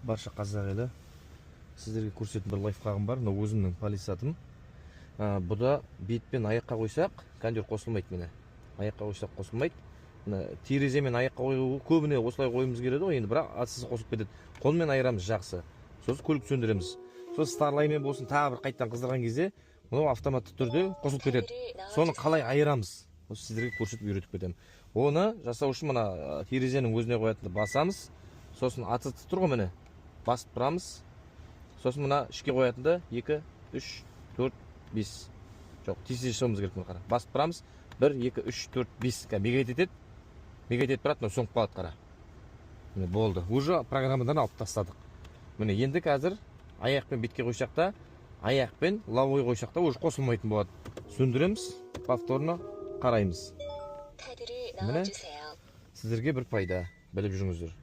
Барша қазақ елі, сіздерге көрсететін бір лайфхагым бар. Мына өзімнің полисатым. Бұда бетпен аяққа қойсақ, кондер қосылмайды міне. Аяққа қойсақ қосылмайды. Тереземен аяққа қою көбіне осылай қойымыз келеді ғой, енді бірақ атсыз қосылып кетеді. Қолмен айырамыз жақсы. Сосын көлік сөндіреміз. Сосын старлаймен болсын, тағы бір қайттан қыздырған кезде, мынау автоматты түрде қосылып кетеді. Соны қалай айырамыз? Осы сіздерге көрсетіп үйретіп кетемін. Оны жасау үшін мына терезенің өзіне қоятынды басамыз. Сосын атысты тұр ғой міне. Басып тұрамыз. Сосын мына ішке қоятынды 2, 3, 4, 5. Жоқ, тез жасауымыз керек мына қара. Басып тұрамыз. 1, 2, 3, 4, 5 мегайт етеді. Мегайт етіп тұрады, мына соңып қалады қара. Міне болды. Уже программадан алып тастадық. Міне енді қазір аяқпен бетке қойсақ та, аяқпен лавой қойсақ та уже қосылмайтын болады. Сөндіреміз, повторно қараймыз. Міне сіздерге бір пайда, біліп жүріңіздер.